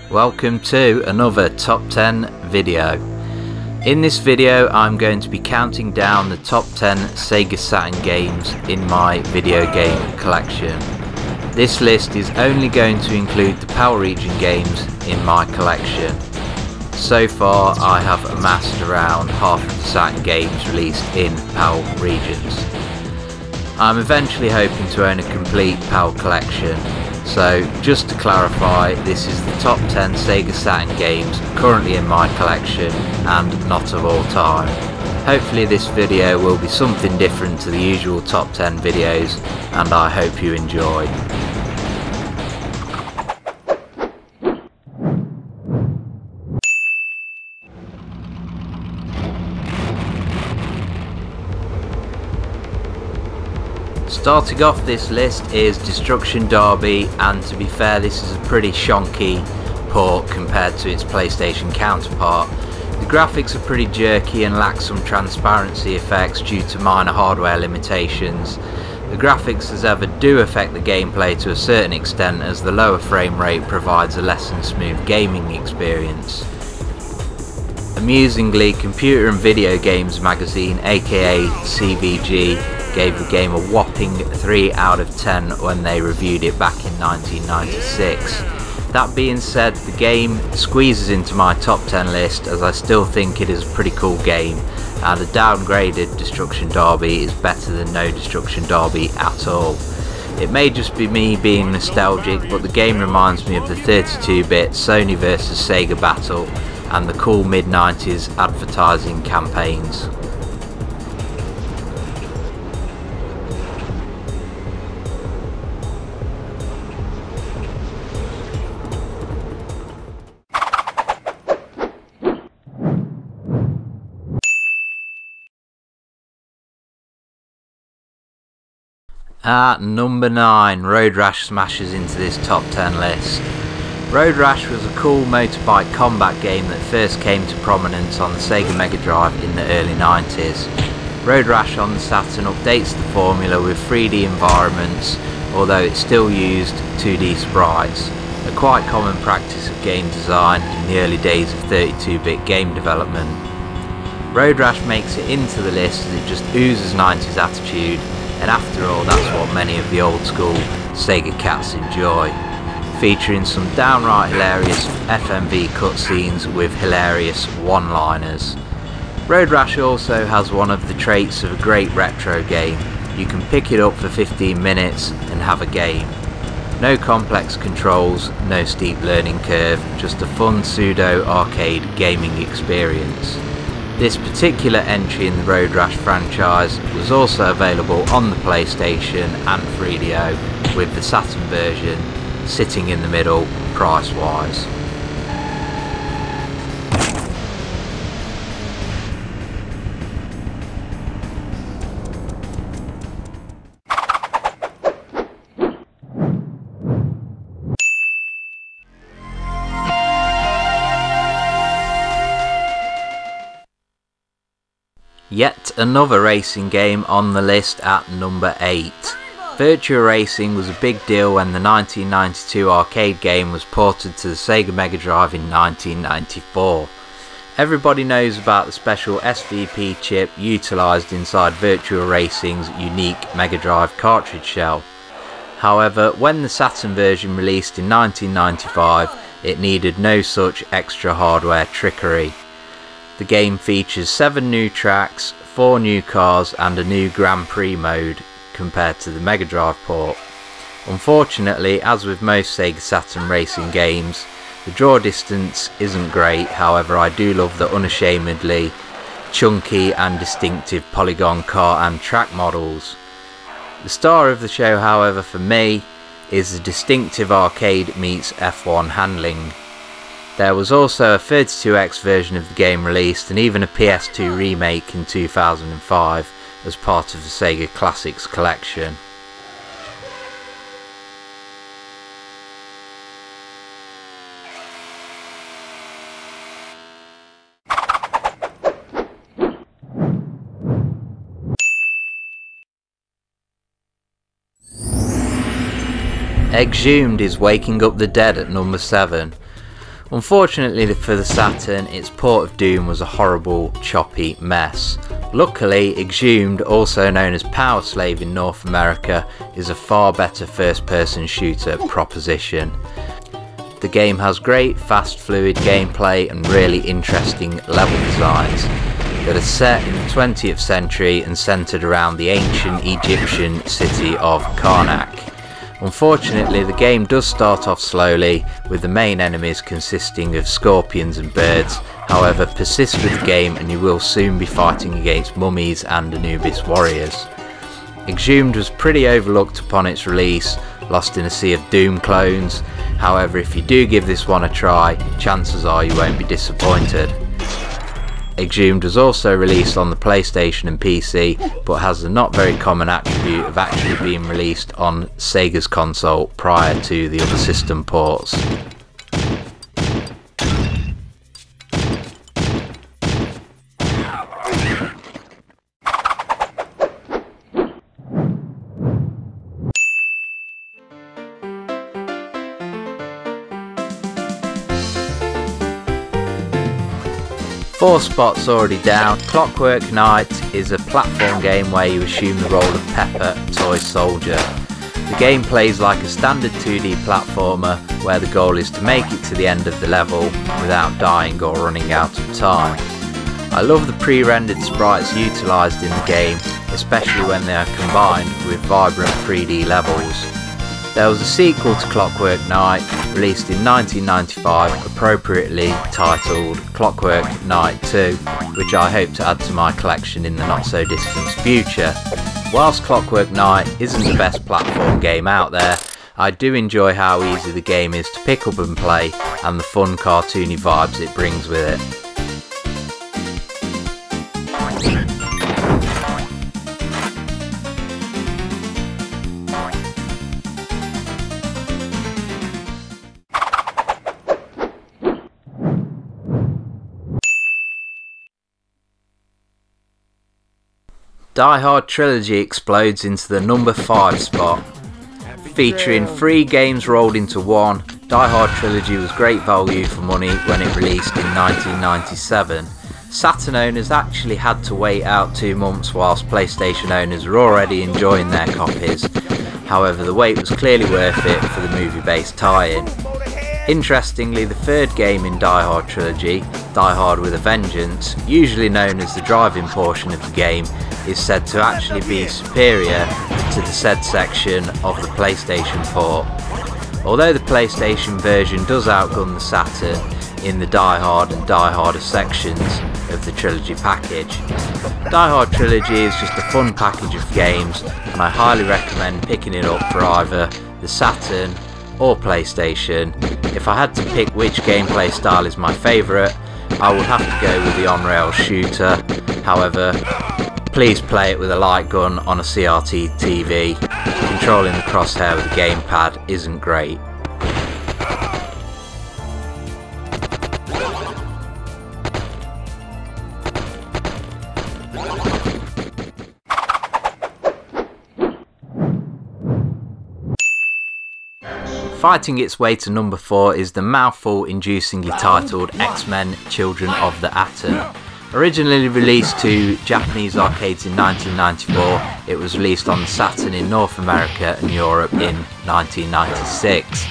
Welcome to another top 10 video. In this video I'm going to be counting down the top 10 Sega Saturn games in my video game collection. This list is only going to include the PAL region games in my collection. So far I have amassed around half of the Saturn games released in PAL regions. I'm eventually hoping to own a complete PAL collection. So just to clarify, this is the top 10 Sega Saturn games currently in my collection and not of all time. Hopefully this video will be something different to the usual top 10 videos and I hope you enjoy. Starting off this list is Destruction Derby, and to be fair this is a pretty shonky port compared to its PlayStation counterpart. The graphics are pretty jerky and lack some transparency effects due to minor hardware limitations. The graphics as ever do affect the gameplay to a certain extent, as the lower frame rate provides a less than smooth gaming experience. Amusingly, Computer and Video Games magazine, aka CVG, gave the game a whopping 3 out of 10 when they reviewed it back in 1996. That being said, the game squeezes into my top 10 list as I still think it is a pretty cool game, and a downgraded Destruction Derby is better than no Destruction Derby at all. It may just be me being nostalgic, but the game reminds me of the 32-bit Sony vs Sega battle and the cool mid-90s advertising campaigns. At number 9, Road Rash smashes into this top 10 list. Road Rash was a cool motorbike combat game that first came to prominence on the Sega Mega Drive in the early 90s. Road Rash on the Saturn updates the formula with 3D environments, although it still used 2D sprites, a quite common practice of game design in the early days of 32-bit game development. Road Rash makes it into the list as it just oozes 90s attitude, and after all that's what many of the old school Sega cats enjoy, featuring some downright hilarious FMV cutscenes with hilarious one-liners. Road Rash also has one of the traits of a great retro game. You can pick it up for 15 minutes and have a game. No complex controls, no steep learning curve, just a fun pseudo arcade gaming experience. This particular entry in the Road Rash franchise was also available on the PlayStation and 3DO, with the Saturn version sitting in the middle price wise. Yet another racing game on the list at number 8. Virtua Racing was a big deal when the 1992 arcade game was ported to the Sega Mega Drive in 1994. Everybody knows about the special SVP chip utilised inside Virtua Racing's unique Mega Drive cartridge shell. However, when the Saturn version released in 1995, it needed no such extra hardware trickery. The game features 7 new tracks, 4 new cars and a new Grand Prix mode compared to the Mega Drive port. Unfortunately, as with most Sega Saturn racing games, the draw distance isn't great. However, I do love the unashamedly chunky and distinctive polygon car and track models. The star of the show, however, for me, is the distinctive arcade meets F1 handling. There was also a 32X version of the game released, and even a PS2 remake in 2005 as part of the Sega Classics collection. Exhumed is waking up the dead at number 7. Unfortunately for the Saturn, its port of Doom was a horrible, choppy mess. Luckily, Exhumed, also known as Power Slave in North America, is a far better first-person shooter proposition. The game has great, fast, fluid gameplay and really interesting level designs that are set in the 20th century and centred around the ancient Egyptian city of Karnak. Unfortunately, the game does start off slowly, with the main enemies consisting of scorpions and birds. However, persist with the game and you will soon be fighting against mummies and Anubis warriors. Exhumed was pretty overlooked upon its release, lost in a sea of Doom clones. However, if you do give this one a try, chances are you won't be disappointed. Exhumed was also released on the PlayStation and PC, but has the not very common attribute of actually being released on Sega's console prior to the other system ports. Four spots already down. Clockwork Nights is a platform game where you assume the role of Pepper, toy soldier. The game plays like a standard 2D platformer where the goal is to make it to the end of the level without dying or running out of time. I love the pre-rendered sprites utilised in the game, especially when they are combined with vibrant 3D levels. There was a sequel to Clockwork Night, released in 1995, appropriately titled Clockwork Night 2, which I hope to add to my collection in the not so distant future. Whilst Clockwork Night isn't the best platform game out there, I do enjoy how easy the game is to pick up and play, and the fun cartoony vibes it brings with it. Die Hard Trilogy explodes into the number 5 spot. Featuring 3 games rolled into one, Die Hard Trilogy was great value for money when it released in 1997. Saturn owners actually had to wait out 2 months whilst PlayStation owners were already enjoying their copies. However, the wait was clearly worth it for the movie-based tie-in. Interestingly, the third game in Die Hard Trilogy, Die Hard with a Vengeance, usually known as the driving portion of the game, is said to actually be superior to the said section of the PlayStation port. Although the PlayStation version does outgun the Saturn in the Die Hard and Die Harder sections of the Trilogy package. Die Hard Trilogy is just a fun package of games, and I highly recommend picking it up for either the Saturn or PlayStation. If I had to pick which gameplay style is my favourite, I would have to go with the on-rails shooter. However, please play it with a light gun on a CRT TV. Controlling the crosshair with a gamepad isn't great. Fighting its way to number 4 is the mouthful-inducingly titled X-Men Children of the Atom. Originally released to Japanese arcades in 1994, it was released on the Saturn in North America and Europe in 1996.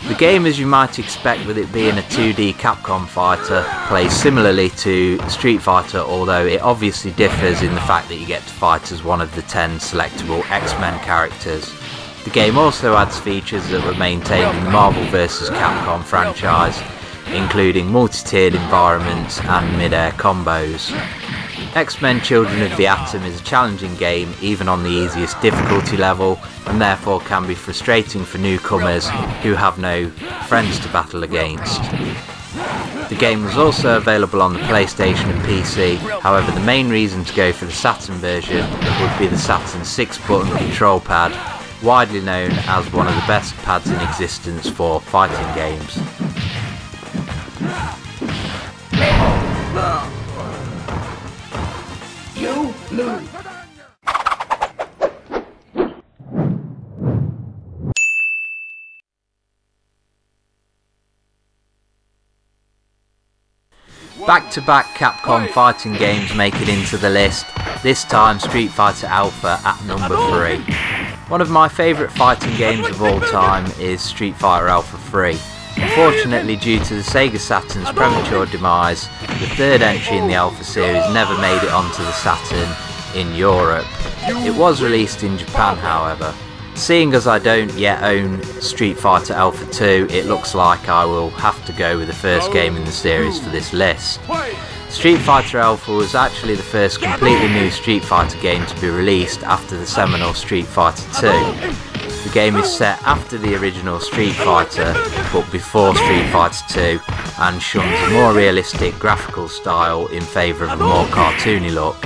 The game, as you might expect with it being a 2D Capcom fighter, plays similarly to Street Fighter, although it obviously differs in the fact that you get to fight as one of the 10 selectable X-Men characters. The game also adds features that were maintained in the Marvel vs Capcom franchise, including multi-tiered environments and mid-air combos. X-Men Children of the Atom is a challenging game even on the easiest difficulty level, and therefore can be frustrating for newcomers who have no friends to battle against. The game was also available on the PlayStation and PC, however the main reason to go for the Saturn version would be the Saturn's 6-button control pad, widely known as one of the best pads in existence for fighting games. You lose. Back-to-back Capcom fighting games make it into the list, this time Street Fighter Alpha at number 3. One of my favourite fighting games of all time is Street Fighter Alpha 3. Unfortunately, due to the Sega Saturn's premature demise, the third entry in the Alpha series never made it onto the Saturn in Europe. It was released in Japan, however. Seeing as I don't yet own Street Fighter Alpha 2, it looks like I will have to go with the first game in the series for this list. Street Fighter Alpha was actually the first completely new Street Fighter game to be released after the seminal Street Fighter 2. The game is set after the original Street Fighter, but before Street Fighter 2, and shuns a more realistic graphical style in favour of a more cartoony look.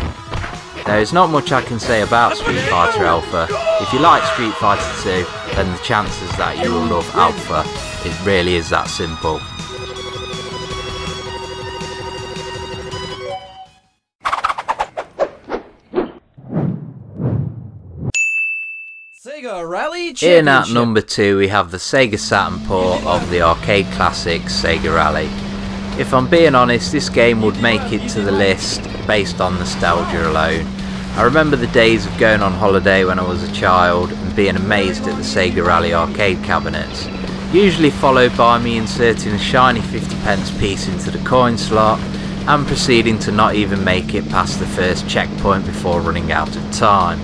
There is not much I can say about Street Fighter Alpha. If you like Street Fighter 2, then the chances that you will love Alpha, it really is that simple. Sega Rally Championship. In at number 2 we have the Sega Saturn port of the arcade classic Sega Rally. If I'm being honest, this game would make it to the list based on nostalgia alone. I remember the days of going on holiday when I was a child and being amazed at the Sega Rally arcade cabinets, usually followed by me inserting a shiny 50p piece into the coin slot and proceeding to not even make it past the first checkpoint before running out of time.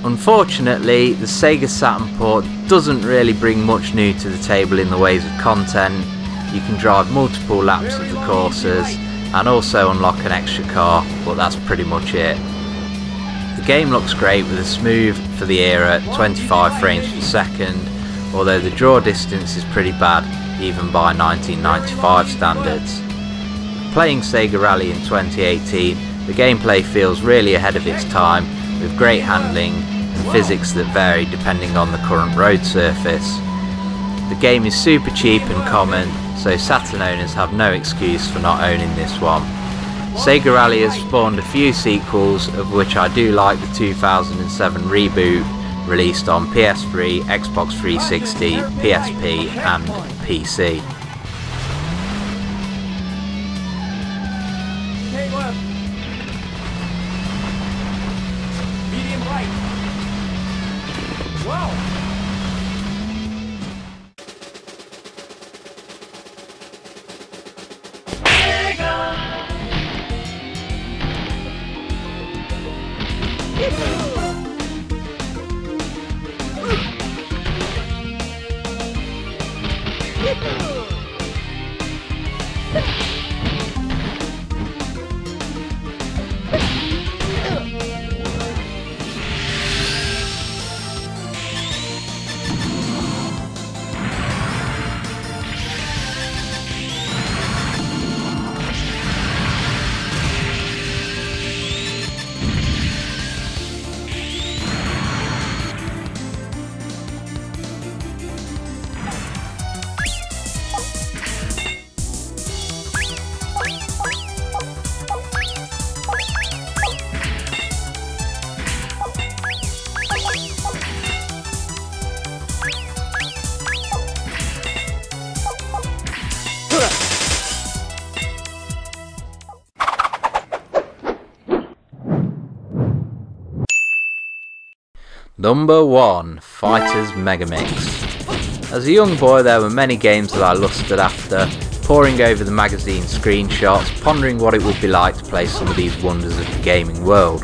Unfortunately, the Sega Saturn port doesn't really bring much new to the table in the ways of content. You can drive multiple laps of the courses and also unlock an extra car, but that's pretty much it. The game looks great with a smooth, for the era, 25 frames per second, although the draw distance is pretty bad even by 1995 standards. Playing Sega Rally in 2018, the gameplay feels really ahead of its time, with great handling and physics that vary depending on the current road surface. The game is super cheap and common, so Saturn owners have no excuse for not owning this one. Sega Rally has spawned a few sequels, of which I do like the 2007 reboot released on PS3, Xbox 360, PSP and PC. Take left. Medium right. Wow. Number 1. Fighters Megamix. As a young boy there were many games that I lusted after, poring over the magazine screenshots, pondering what it would be like to play some of these wonders of the gaming world.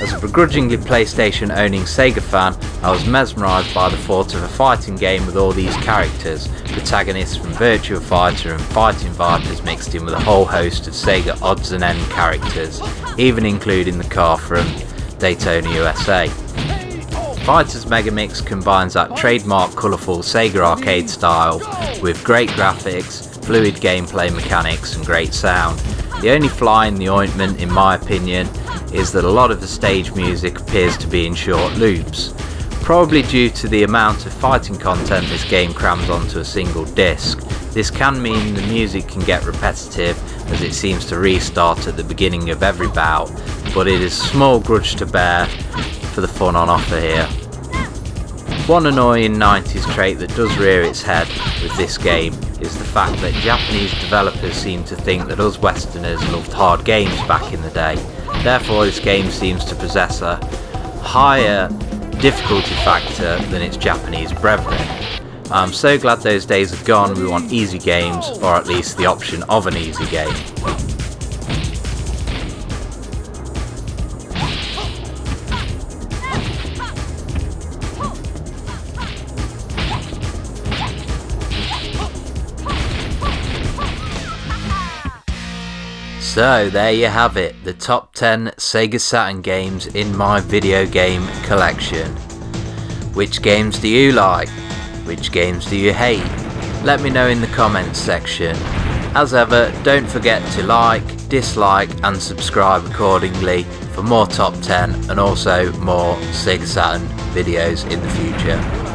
As a begrudgingly PlayStation owning Sega fan, I was mesmerised by the thought of a fighting game with all these characters, protagonists from Virtua Fighter and Fighting Vipers mixed in with a whole host of Sega odds and end characters, even including the car from Daytona USA. Fighters Megamix combines that trademark colourful Sega arcade style with great graphics, fluid gameplay mechanics and great sound. The only fly in the ointment, in my opinion, is that a lot of the stage music appears to be in short loops. Probably due to the amount of fighting content this game crams onto a single disc. This can mean the music can get repetitive as it seems to restart at the beginning of every bout, but it is a small grudge to bear for the fun on offer here. One annoying 90s trait that does rear its head with this game is the fact that Japanese developers seem to think that us Westerners loved hard games back in the day. Therefore this game seems to possess a higher difficulty factor than its Japanese brethren. I'm so glad those days are gone. We want easy games, or at least the option of an easy game. So there you have it, the top 10 Sega Saturn games in my video game collection. Which games do you like? Which games do you hate? Let me know in the comments section. As ever, don't forget to like, dislike and subscribe accordingly for more top 10 and also more Sega Saturn videos in the future.